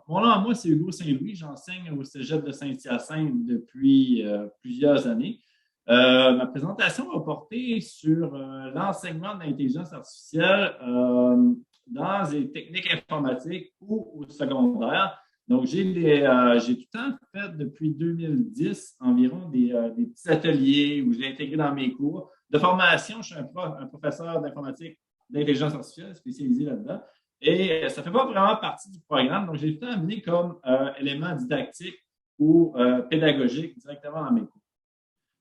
mon nom à moi, c'est Hugo Saint-Louis. J'enseigne au Cégep de Saint-Hyacinthe depuis plusieurs années. Ma présentation va porter sur l'enseignement de l'intelligence artificielle dans les techniques informatiques ou au secondaire. Donc, j'ai tout le temps fait depuis 2010 environ des petits ateliers où j'ai intégré dans mes cours. De formation, je suis un professeur d'informatique d'intelligence artificielle spécialisé là-dedans. Et ça ne fait pas vraiment partie du programme. Donc, j'ai tout le temps amené comme élément didactique ou pédagogique directement dans mes cours.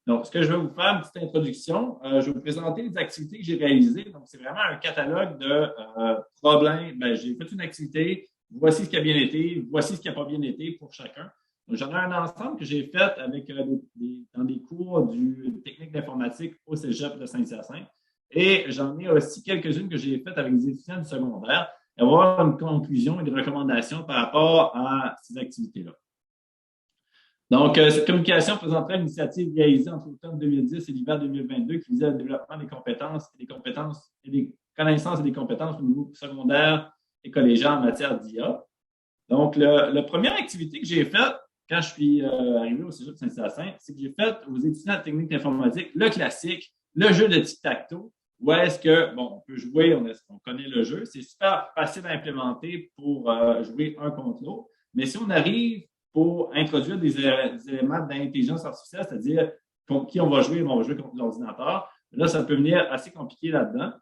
Donc, ce que je vais vous faire, une petite introduction, je vais vous présenter les activités que j'ai réalisées. Donc, c'est vraiment un catalogue de problèmes. Ben, j'ai fait une activité, voici ce qui a bien été, voici ce qui n'a pas bien été pour chacun. Donc, j'en ai un ensemble que j'ai fait avec dans des cours de technique d'informatique au Cégep de Saint-Hyacinthe. Et j'en ai aussi quelques-unes que j'ai faites avec des étudiants du secondaire. Et avoir une conclusion et des recommandations par rapport à ces activités-là. Donc, cette communication présenterait une initiative réalisée entre l'automne 2010 et l'hiver 2022 qui visait le développement des compétences et des connaissances et des compétences au niveau secondaire et collégien en matière d'IA. Donc, la première activité que j'ai faite quand je suis arrivé au Cégep de Saint-Hyacinthe, c'est que j'ai fait aux étudiants de technique d'informatique le classique, le jeu de tic-tac-toe, où est-ce que, bon, on peut jouer, on connaît le jeu, c'est super facile à implémenter pour jouer un contre l'autre, mais si on arrive pour introduire des éléments d'intelligence artificielle, c'est-à-dire contre qui on va jouer contre l'ordinateur, là, ça peut venir assez compliqué là-dedans.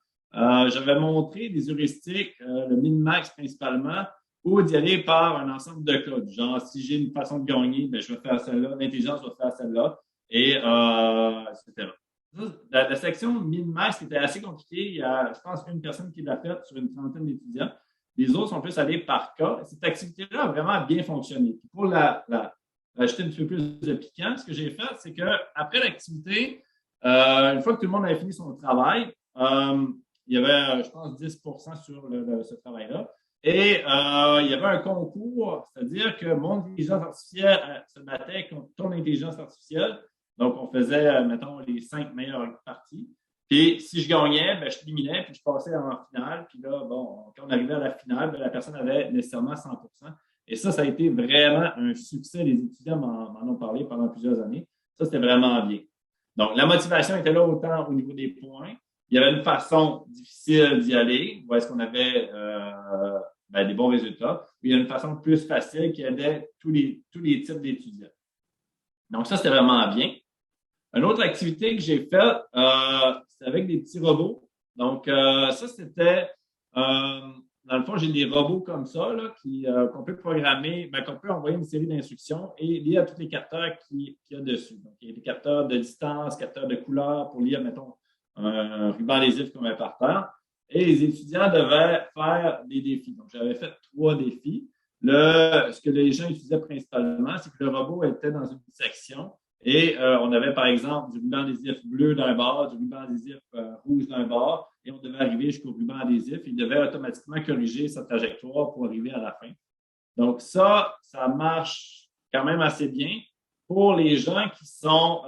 J'avais montré des heuristiques, le min-max principalement, ou d'y aller par un ensemble de codes. Genre, si j'ai une façon de gagner, ben, je vais faire celle-là, l'intelligence va faire celle-là, et etc. La section min-max était assez compliquée. Il y a, je pense, une personne qui l'a faite sur une trentaine d'étudiants. Les autres sont plus allés par cas. Cette activité-là a vraiment bien fonctionné. Puis pour ajouter un petit peu plus de piquant, ce que j'ai fait, c'est qu'après l'activité, une fois que tout le monde avait fini son travail, il y avait, je pense, 10% sur ce travail-là. Et il y avait un concours, c'est-à-dire que mon intelligence artificielle se battait contre ton intelligence artificielle. Donc, on faisait, mettons, les 5 meilleures parties. Puis, si je gagnais, ben, je l'éliminais, puis je passais en finale. Puis là, bon, quand on arrivait à la finale, ben, la personne avait nécessairement 100%. Et ça a été vraiment un succès. Les étudiants m'en ont parlé pendant plusieurs années. Ça, c'était vraiment bien. Donc, la motivation était là autant au niveau des points. Il y avait une façon difficile d'y aller, où est-ce qu'on avait des bons résultats. Puis, il y a une façon plus facile qui aidait tous les types d'étudiants. Donc, ça, c'était vraiment bien. Une autre activité que j'ai faite, c'est avec des petits robots. Donc, ça, c'était, dans le fond, j'ai des robots comme ça, là, qu'on peut programmer, qu'on peut envoyer une série d'instructions et lire à tous les capteurs qu'il y a dessus. Donc, il y a des capteurs de distance, capteurs de couleur pour lire, mettons, un ruban adhésif comme un parterre. Et les étudiants devaient faire des défis. Donc, j'avais fait 3 défis. Ce que les gens utilisaient principalement, c'est que le robot était dans une section. Et on avait, par exemple, du ruban adhésif bleu d'un bord, du ruban adhésif rouge d'un bord, et on devait arriver jusqu'au ruban adhésif. Il devait automatiquement corriger sa trajectoire pour arriver à la fin. Donc ça marche quand même assez bien pour les gens qui sont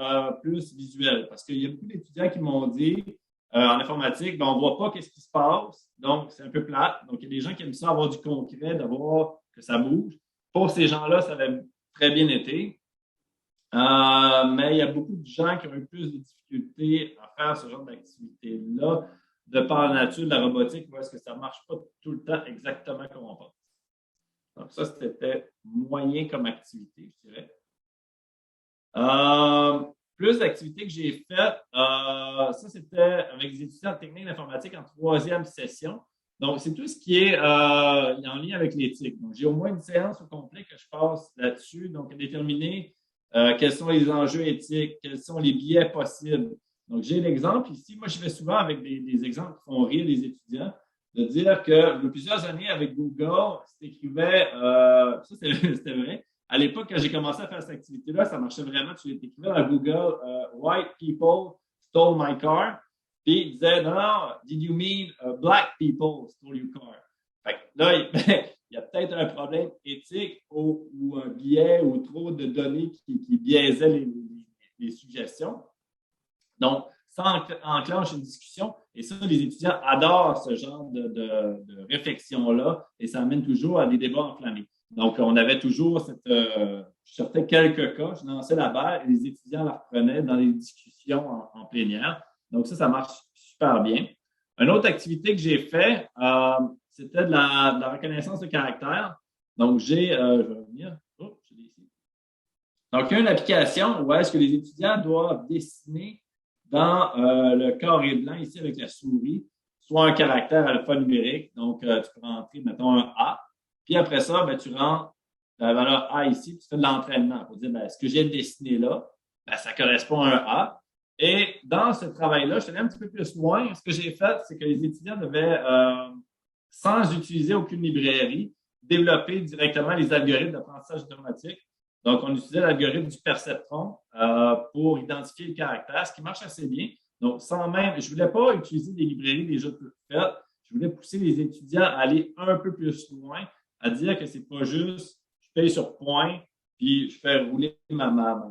plus visuels. Parce qu'il y a beaucoup d'étudiants qui m'ont dit, en informatique, on ne voit pas qu'est-ce qui se passe, donc c'est un peu plate. Donc, il y a des gens qui aiment ça avoir du concret, d'avoir que ça bouge. Pour ces gens-là, ça avait très bien été. Mais il y a beaucoup de gens qui ont eu plus de difficultés à faire ce genre d'activité-là de par la nature de la robotique, où est-ce que ça ne marche pas tout le temps exactement comme on pense. Donc, ça, c'était moyen comme activité, je dirais. Plus d'activités que j'ai faites, ça, c'était avec des étudiants de technique d'informatique en 3e session. Donc, c'est tout ce qui est en lien avec l'éthique. Donc, j'ai au moins une séance au complet que je passe là-dessus. Donc, déterminer quels sont les enjeux éthiques, quels sont les biais possibles. Donc, j'ai l'exemple ici. Moi, je fais souvent avec des exemples qui font rire les étudiants, de dire que il y a plusieurs années avec Google, c'était c'était vrai. À l'époque, quand j'ai commencé à faire cette activité-là, ça marchait vraiment. Tu écrivais dans Google White people stole my car. Puis il disait non, did you mean black people stole your car? Fait que là, il y a peut-être un problème éthique ou un biais ou trop de données qui biaisaient les suggestions. Donc, ça enclenche une discussion. Et ça, les étudiants adorent ce genre de réflexion-là et ça amène toujours à des débats enflammés. Donc, on avait toujours je sortais quelques cas, je lançais la balle et les étudiants la reprenaient dans les discussions en plénière. Donc, ça marche super bien. Une autre activité que j'ai fait, c'était de la reconnaissance de caractère. Donc, je vais revenir. Oh, je l'ai ici. Donc, il y a une application où est-ce que les étudiants doivent dessiner dans le carré blanc ici avec la souris, soit un caractère alphanumérique. Donc, tu peux rentrer, mettons, un A. Puis après ça, ben, tu rentres la valeur A ici, tu fais de l'entraînement pour dire, ben, ce que j'ai dessiné là, ben, ça correspond à un A. Et dans ce travail-là, je suis allé un petit peu plus loin. Ce que j'ai fait, c'est que les étudiants devaient, sans utiliser aucune librairie, développer directement les algorithmes d'apprentissage automatique. Donc, on utilisait l'algorithme du perceptron pour identifier le caractère, ce qui marche assez bien. Donc, sans même, je ne voulais pas utiliser des librairies déjà toutes faites. Je voulais pousser les étudiants à aller un peu plus loin, à dire que ce n'est pas juste je paye sur point, puis je fais rouler ma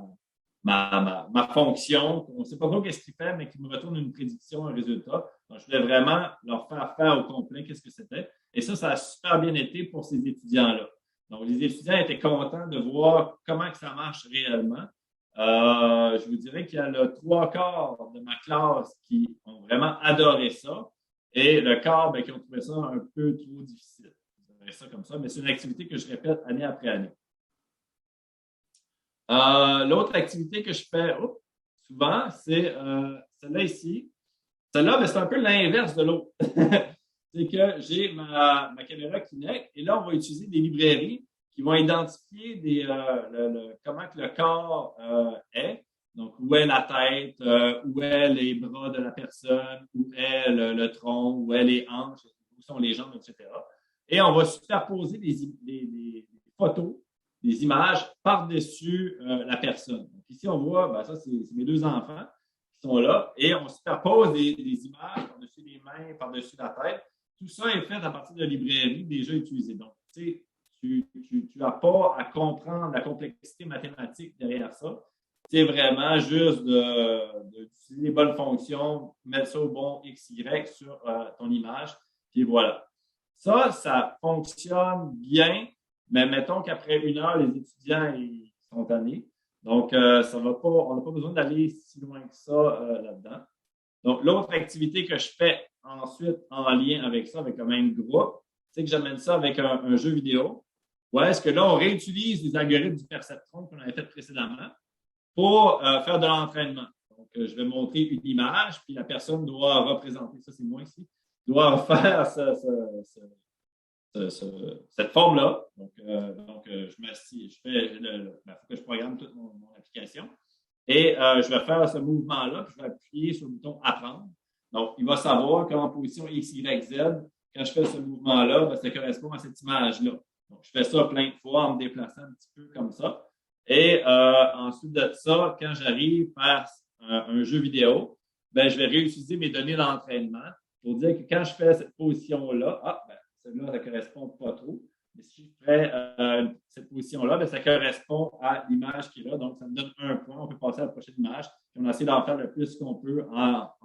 fonction. On ne sait pas trop qu'est-ce qu'il fait, mais qui me retourne une prédiction, un résultat. Donc, je voulais vraiment leur faire au complet qu'est-ce que c'était. Et ça a super bien été pour ces étudiants-là. Donc, les étudiants étaient contents de voir comment que ça marche réellement. Je vous dirais qu'il y a le 3/4 de ma classe qui ont vraiment adoré ça et le quart qui ont trouvé ça un peu trop difficile. Je dirais ça comme ça, mais c'est une activité que je répète année après année. L'autre activité que je fais souvent, c'est celle-là ici. Celle-là, c'est un peu l'inverse de l'autre. C'est que j'ai ma caméra Kinect et là, on va utiliser des librairies qui vont identifier comment que le corps est. Donc, où est la tête, où est les bras de la personne, où est le tronc, où est les hanches, où sont les jambes, etc. Et on va superposer des photos, des images par-dessus la personne. Donc, ici, on voit, ça, c'est mes deux enfants qui sont là et on superpose des images par-dessus les mains, par-dessus la tête. Tout ça est fait à partir de librairies déjà utilisées. Donc, tu n'as pas à comprendre la complexité mathématique derrière ça. C'est vraiment juste d'utiliser les bonnes fonctions, mettre ça au bon X, Y sur ton image, puis voilà. Ça fonctionne bien, mais mettons qu'après 1 heure, les étudiants ils sont tannés. Donc, on n'a pas besoin d'aller si loin que ça là-dedans. Donc, l'autre activité que je fais ensuite en lien avec ça, avec le même groupe, c'est que j'amène ça avec un jeu vidéo. Où est-ce que là, on réutilise les algorithmes du perceptron qu'on avait fait précédemment pour faire de l'entraînement. Donc, je vais montrer une image, puis la personne doit représenter, ça c'est moi ici, doit faire cette forme-là. Donc, je m'assieds, il faut que je programme toute mon application. Et je vais faire ce mouvement-là, puis je vais appuyer sur le bouton Apprendre. Donc, il va savoir qu'en position X, Y, Z, quand je fais ce mouvement-là, ça correspond à cette image-là. Donc, je fais ça plein de fois en me déplaçant un petit peu comme ça. Et ensuite de ça, quand j'arrive à un jeu vidéo, je vais réutiliser mes données d'entraînement pour dire que quand je fais cette position-là, celle-là, ça ne correspond pas trop. Mais si je fais cette position-là, ça correspond à l'image qui est là. Donc, ça me donne 1 point. On peut passer à la prochaine image. Puis on essaie d'en faire le plus qu'on peut à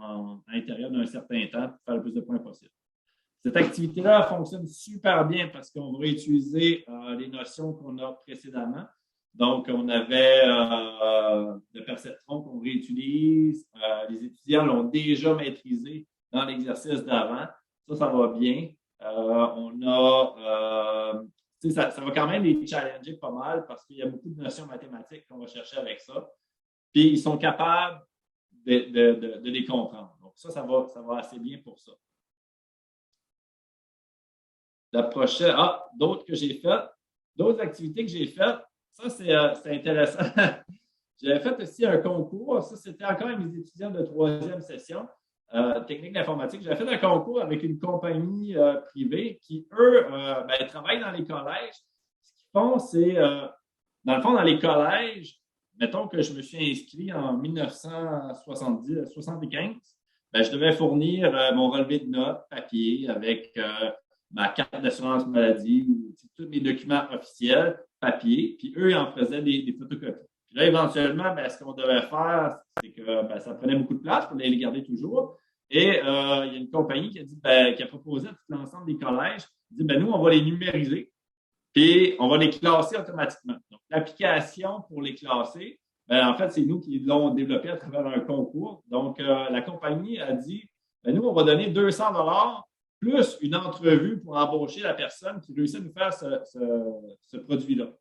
l'intérieur d'un certain temps pour faire le plus de points possible. Cette activité-là fonctionne super bien parce qu'on va utiliser les notions qu'on a précédemment. Donc, on avait le perceptron qu'on réutilise. Les étudiants l'ont déjà maîtrisé dans l'exercice d'avant. Ça va bien. Ça va quand même les challenger pas mal parce qu'il y a beaucoup de notions mathématiques qu'on va chercher avec ça. Puis, ils sont capables de les comprendre. Donc, ça va assez bien pour ça. La prochaine, d'autres que j'ai faites, d'autres activités que j'ai faites, ça, c'est intéressant. J'avais fait aussi un concours. Ça, c'était encore mes étudiants de 3e session. Technique d'informatique. J'avais fait un concours avec une compagnie privée qui, eux, travaillent dans les collèges. Ce qu'ils font, c'est, dans le fond, dans les collèges, mettons que je me suis inscrit en 1975, je devais fournir mon relevé de notes papier avec ma carte d'assurance maladie ou tous mes documents officiels papier. Puis eux, ils en faisaient des photocopies. Puis là, éventuellement, ben, ce qu'on devait faire, c'est que ben, ça prenait beaucoup de place pour les garder toujours. Et il y a une compagnie qui a dit, ben, qui a proposé à tout l'ensemble des collèges, dit, ben, nous, on va les numériser, puis on va les classer automatiquement. Donc, l'application pour les classer, ben, en fait, c'est nous qui l'ont développé à travers un concours. Donc, la compagnie a dit, ben, nous, on va donner 200 plus une entrevue pour embaucher la personne qui réussit à nous faire ce produit-là.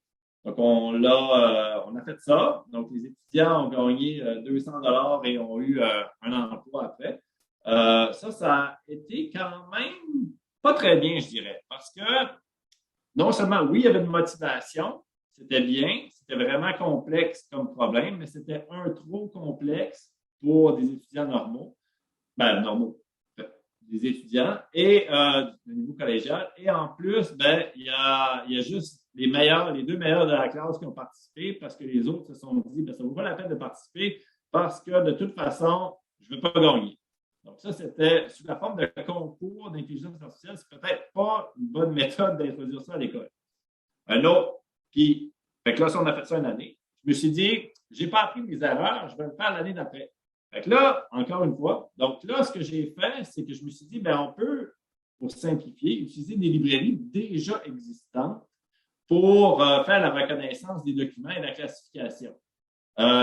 Donc, on a fait ça. Donc, les étudiants ont gagné 200 et ont eu un emploi après. Ça a été quand même pas très bien, je dirais, parce que non seulement, oui, il y avait une motivation, c'était bien, c'était vraiment complexe comme problème, mais c'était un trop complexe pour des étudiants normaux, ben normaux, des étudiants et au niveau collégial. Et en plus, ben, il y a juste les deux meilleurs de la classe qui ont participé parce que les autres se sont dit, ben, ça ne vaut pas la peine de participer parce que de toute façon, je ne vais pas gagner. Donc, ça, c'était sous la forme de concours d'intelligence artificielle. C'est peut-être pas une bonne méthode d'introduire ça à l'école. Un autre, puis, fait que là, ça, on a fait ça une année. Je me suis dit, j'ai pas appris mes erreurs, je vais le faire l'année d'après. Fait que là, encore une fois, donc là, ce que j'ai fait, c'est que je me suis dit, ben, on peut, pour simplifier, utiliser des librairies déjà existantes pour faire la reconnaissance des documents et la classification.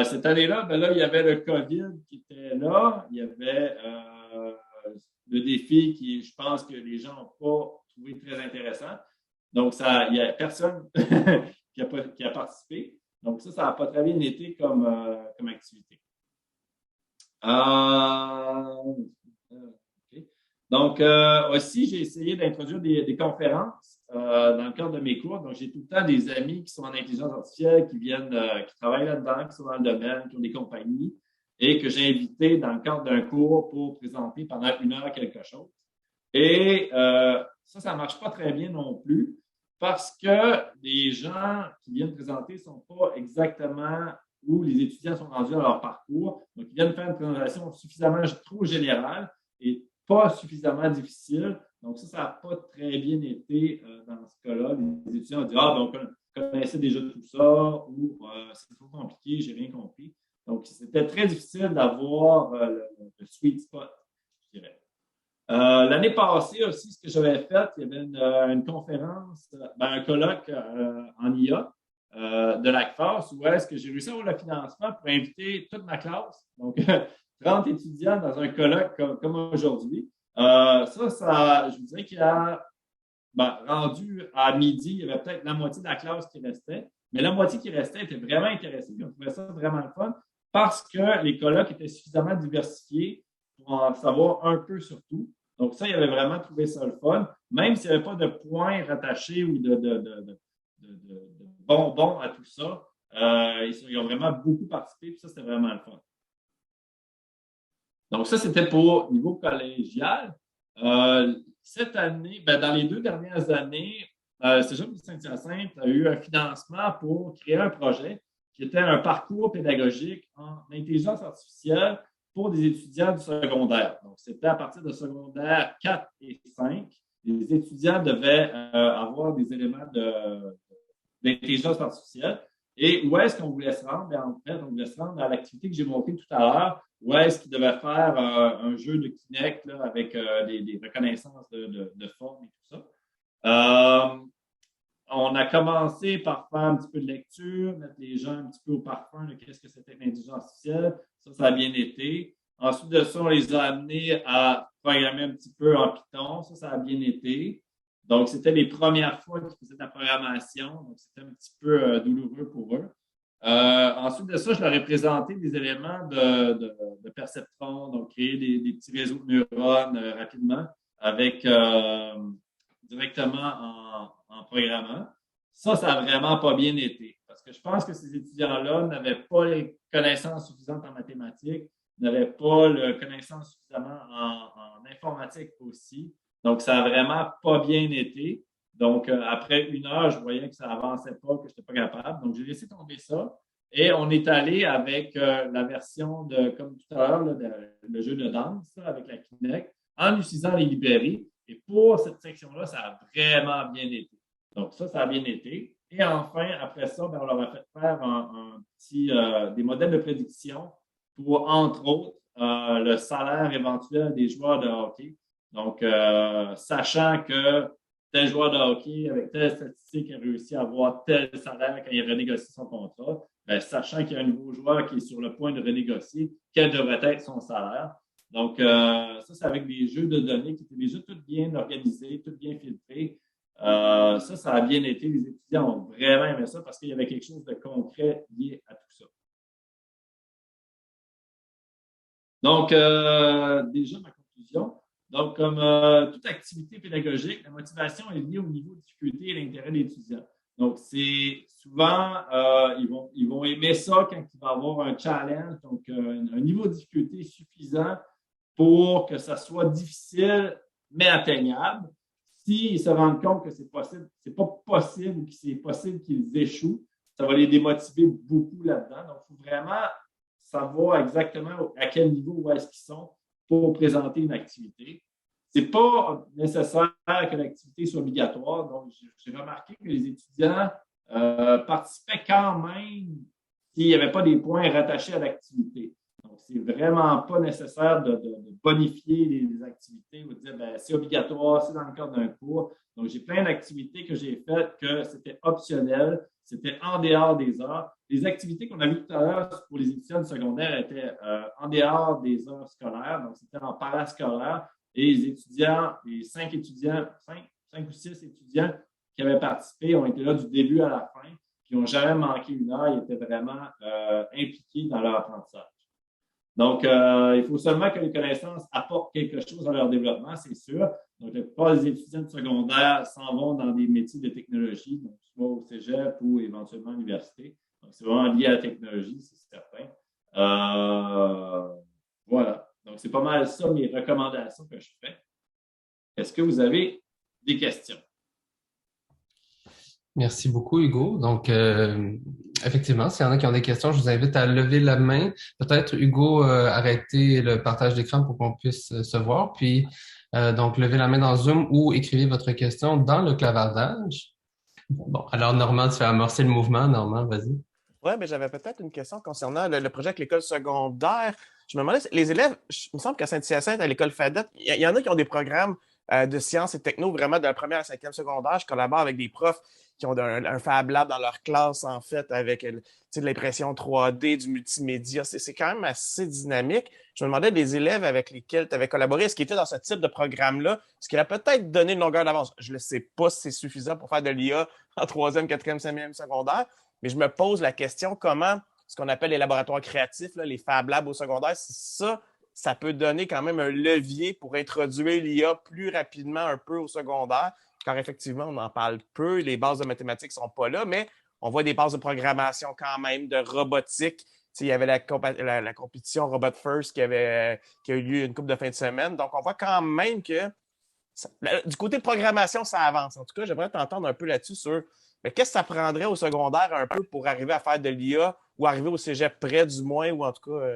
Cette année-là, ben là, il y avait le COVID qui était là. Il y avait le défi qui, je pense que les gens n'ont pas trouvé très intéressant. Donc, il n'y a personne qui a participé. Donc, ça n'a pas très bien été comme activité. Okay. Donc, aussi, j'ai essayé d'introduire des conférences dans le cadre de mes cours. Donc, j'ai tout le temps des amis qui sont en intelligence artificielle, qui viennent, qui travaillent là-dedans, qui sont dans le domaine, qui ont des compagnies et que j'ai invité dans le cadre d'un cours pour présenter pendant 1 heure quelque chose. Et ça ne marche pas très bien non plus parce que les gens qui viennent présenter ne sont pas exactement où les étudiants sont rendus dans leur parcours. Donc, ils viennent faire une présentation suffisamment trop générale et pas suffisamment difficile. Donc, ça n'a pas très bien été dans ce cas-là. Les étudiants ont dit, ah, ben, on connaissait déjà tout ça ou c'est trop compliqué, j'ai rien compris. Donc, c'était très difficile d'avoir le sweet spot, je dirais. L'année passée aussi, ce que j'avais fait, il y avait une conférence, un colloque en IA de l'ACFAS où est-ce que j'ai réussi à avoir le financement pour inviter toute ma classe, donc 30 étudiants dans un colloque comme aujourd'hui. Je vous dirais qu'il a rendu à midi, il y avait peut-être la moitié de la classe qui restait, mais la moitié qui restait était vraiment intéressée, puis on trouvait ça vraiment le fun parce que les colloques étaient suffisamment diversifiés pour en savoir un peu sur tout. Donc, ça, il avait vraiment trouvé ça le fun, même s'il n'y avait pas de points rattachés ou de bonbons à tout ça. Ils ont vraiment beaucoup participé, puis ça, c'était vraiment le fun. Donc, ça, c'était pour niveau collégial. Cette année, dans les 2 dernières années, Cégep de Saint-Hyacinthe a eu un financement pour créer un projet qui était un parcours pédagogique en intelligence artificielle pour des étudiants du secondaire. Donc, c'était à partir de secondaire 4 et 5. Les étudiants devaient avoir des éléments d'intelligence artificielle. Et où est-ce qu'on voulait se rendre? En fait, on voulait se rendre à l'activité que j'ai montrée tout à l'heure, où est-ce qu'ils devaient faire un jeu de Kinect là, avec des reconnaissances de forme et tout ça. On a commencé par faire un petit peu de lecture, mettre les gens un petit peu au parfum de qu'est-ce que c'était l'intelligence artificielle. Ça a bien été. Ensuite de ça, on les a amenés à programmer un petit peu en Python. Ça a bien été. Donc, c'était les premières fois qu'ils faisaient de la programmation. Donc, c'était un petit peu douloureux pour eux. Ensuite de ça, je leur ai présenté des éléments de perceptron, donc créer des petits réseaux de neurones rapidement avec directement en programmant. Ça a vraiment pas bien été. Parce que je pense que ces étudiants-là n'avaient pas les connaissances suffisantes en mathématiques, n'avaient pas les connaissances suffisamment en informatique aussi. Donc, ça a vraiment pas bien été. Donc, après 1 heure, je voyais que ça avançait pas, que je n'étais pas capable. Donc, j'ai laissé tomber ça. Et on est allé avec la version comme tout à l'heure, le jeu de danse là, avec la Kinect, en utilisant les librairies. Et pour cette section-là, ça a vraiment bien été. Donc, ça a bien été. Et enfin, après ça, ben, on leur a fait faire des modèles de prédiction pour, entre autres, le salaire éventuel des joueurs de hockey. Donc, sachant que tel joueur de hockey avec telle statistique a réussi à avoir tel salaire quand il renégocie son contrat, ben, sachant qu'il y a un nouveau joueur qui est sur le point de renégocier, quel devrait être son salaire. Donc, ça, c'est avec des jeux de données qui étaient déjà tout bien organisés, tout bien filtrés. Ça a bien été. Les étudiants ont vraiment aimé ça parce qu'il y avait quelque chose de concret lié à tout ça. Donc, déjà, ma conclusion. Donc, comme toute activité pédagogique, la motivation est liée au niveau de difficulté et l'intérêt des étudiants. Donc, c'est souvent, ils vont aimer ça quand il va y avoir un challenge, donc un niveau de difficulté suffisant pour que ça soit difficile, mais atteignable. S'ils se rendent compte que c'est possible, c'est pas possible ou que c'est possible qu'ils échouent, ça va les démotiver beaucoup là-dedans. Donc, il faut vraiment savoir exactement à quel niveau où est-ce qu'ils sont pour présenter une activité. Ce n'est pas nécessaire que l'activité soit obligatoire. Donc, j'ai remarqué que les étudiants participaient quand même s'il n'y avait pas des points rattachés à l'activité. Donc, c'est vraiment pas nécessaire de bonifier les activités ou de dire ben, c'est obligatoire, c'est dans le cadre d'un cours. Donc, j'ai plein d'activités que j'ai faites que c'était optionnel, c'était en dehors des heures. Les activités qu'on a vues tout à l'heure pour les étudiants du secondaire étaient en dehors des heures scolaires, donc c'était en parascolaire. Et les étudiants, les 5 ou 6 étudiants qui avaient participé ont été là du début à la fin, qui n'ont jamais manqué une heure, ils étaient vraiment impliqués dans leur apprentissage. Donc, il faut seulement que les connaissances apportent quelque chose à leur développement, c'est sûr. Donc, la plupart des étudiants de secondaire s'en vont dans des métiers de technologie, donc soit au cégep ou éventuellement à l'université. Donc, c'est vraiment lié à la technologie, c'est certain. Voilà. Donc, c'est pas mal ça, mes recommandations que je fais. Est-ce que vous avez des questions? Merci beaucoup, Hugo. Donc, effectivement, s'il y en a qui ont des questions, je vous invite à lever la main. Peut-être, Hugo, arrêtez le partage d'écran pour qu'on puisse se voir. Puis, donc, levez la main dans Zoom ou écrivez votre question dans le clavardage. Bon, alors, Normand, tu vas amorcer le mouvement. Normand, vas-y. Oui, mais j'avais peut-être une question concernant le projet avec l'école secondaire. Je me demandais, les élèves, il me semble qu'à Saint-Hyacinthe, à l'école FADET, il y en a qui ont des programmes de sciences et techno vraiment de la première à la cinquième secondaire. Je collabore avec des profs qui ont un Fab Lab dans leur classe, en fait, avec de l'impression 3D, du multimédia. C'est quand même assez dynamique. Je me demandais, les élèves avec lesquels tu avais collaboré, est-ce qu'ils étaient dans ce type de programme-là? Est-ce qu'il a peut-être donné une longueur d'avance? Je ne sais pas si c'est suffisant pour faire de l'IA en troisième, quatrième, cinquième secondaire. Mais je me pose la question, comment ce qu'on appelle les laboratoires créatifs, là, les Fab Labs au secondaire, si ça peut donner quand même un levier pour introduire l'IA plus rapidement un peu au secondaire, car effectivement, on en parle peu, les bases de mathématiques ne sont pas là, mais on voit des bases de programmation quand même, de robotique. Il y avait la compétition Robot First qui a eu lieu une couple de fin de semaine. Donc, on voit quand même que du côté de programmation, ça avance. En tout cas, j'aimerais t'entendre un peu là-dessus sur mais qu'est-ce que ça prendrait au secondaire un peu pour arriver à faire de l'IA ou arriver au cégep près du moins, ou en tout cas,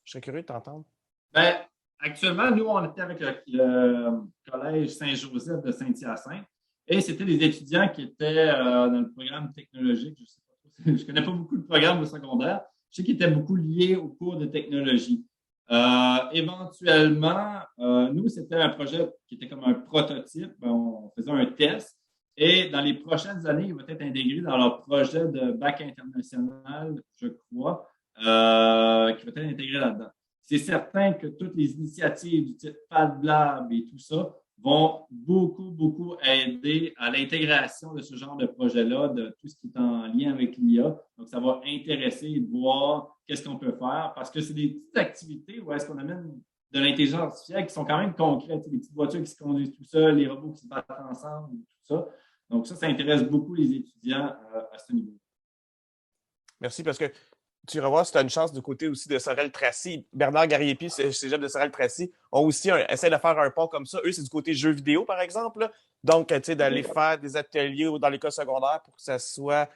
je serais curieux de t'entendre. Ben, actuellement, nous, on était avec le Collège Saint-Joseph de Saint-Hyacinthe et c'était des étudiants qui étaient dans le programme technologique. Je sais pas, je connais pas beaucoup de programmes au secondaire. Je sais qu'ils étaient beaucoup liés au cours de technologie. Éventuellement, nous, c'était un projet qui était comme un prototype. On faisait un test. Et dans les prochaines années, il va être intégré dans leur projet de bac international, je crois, qui va être intégré là-dedans. C'est certain que toutes les initiatives du type FabLab et tout ça vont beaucoup, beaucoup aider à l'intégration de ce genre de projet-là, de tout ce qui est en lien avec l'IA. Donc, ça va intéresser de voir qu'est-ce qu'on peut faire parce que c'est des petites activités où est-ce qu'on amène de l'intelligence artificielle qui sont quand même concrètes. Les petites voitures qui se conduisent tout seules, les robots qui se battent ensemble, tout ça. Donc, ça intéresse beaucoup les étudiants à ce niveau. Merci, parce que tu vas voir si tu as une chance du côté aussi de Sorel-Tracy. Bernard Gariepi, cégep de Sorel-Tracy, ont aussi essaient de faire un pont comme ça. Eux, c'est du côté jeux vidéo, par exemple. Là. Donc, tu sais, d'aller faire des ateliers dans l'école secondaire pour que ça soit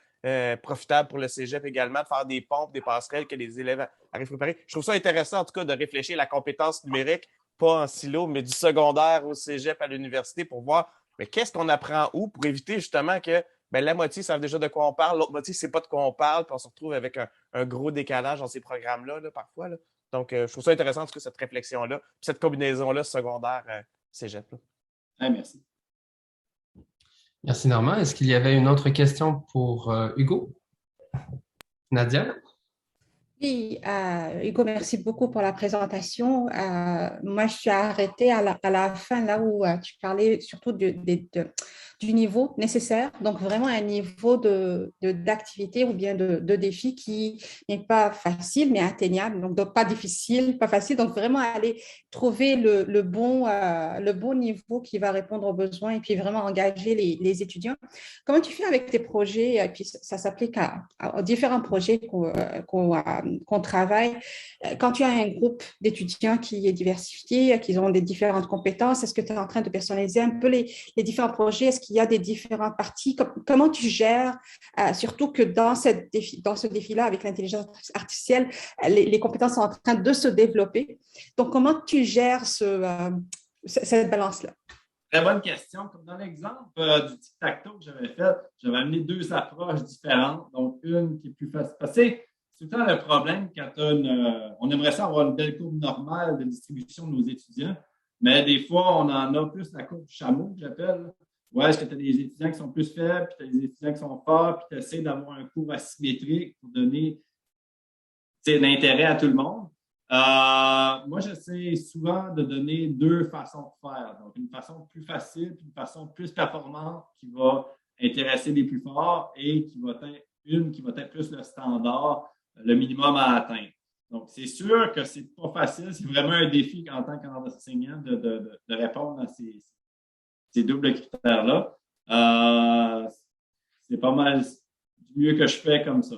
profitable pour le cégep également, de faire des pompes, des passerelles que les élèves arrivent à préparer. Je trouve ça intéressant, en tout cas, de réfléchir à la compétence numérique, pas en silo, mais du secondaire au cégep à l'université pour voir mais qu'est-ce qu'on apprend où pour éviter justement que ben, la moitié savent déjà de quoi on parle, l'autre moitié ne sait pas de quoi on parle, puis on se retrouve avec un gros décalage dans ces programmes-là, là, parfois. Là. Donc, je trouve ça intéressant, en tout cas, cette réflexion-là, puis cette combinaison-là secondaire cégep. Là. Ah, merci. Merci, Normand. Est-ce qu'il y avait une autre question pour Hugo? Nadia? Oui, Hugo, merci beaucoup pour la présentation. Moi, je suis arrêtée à la fin, là où tu parlais surtout du niveau nécessaire, donc vraiment un niveau d'activité ou bien de défi qui n'est pas facile, mais atteignable, donc pas difficile, pas facile, donc vraiment aller trouver le bon niveau qui va répondre aux besoins et puis vraiment engager les étudiants. Comment tu fais avec tes projets? Et puis ça s'applique à différents projets qu'on travaille. Quand tu as un groupe d'étudiants qui est diversifié, qui ont des différentes compétences, est-ce que tu es en train de personnaliser un peu les différents projets? Est-ce qu'il y a des différentes parties? Comment tu gères, surtout que dans ce défi-là, avec l'intelligence artificielle, les compétences sont en train de se développer. Donc, comment tu gères cette balance-là? Très bonne question. Comme dans l'exemple du tic-tac-toe que j'avais fait, j'avais amené deux approches différentes. Donc, une qui est plus facile. Parce que c'est tout le temps le problème quand on aimerait ça avoir une belle courbe normale de distribution de nos étudiants, mais des fois, on en a plus la courbe chameau, que j'appelle. Ouais, est-ce que tu as des étudiants qui sont plus faibles, puis tu as des étudiants qui sont forts, puis tu essaies d'avoir un cours asymétrique pour donner l'intérêt à tout le monde. Moi, j'essaie souvent de donner deux façons de faire. Donc, une façon plus facile, puis une façon plus performante qui va intéresser les plus forts et qui va être plus le standard, le minimum à atteindre. Donc, c'est sûr que c'est pas facile. C'est vraiment un défi en tant qu'enseignant de répondre à ces doubles critères-là. C'est pas mal du mieux que je fais comme ça.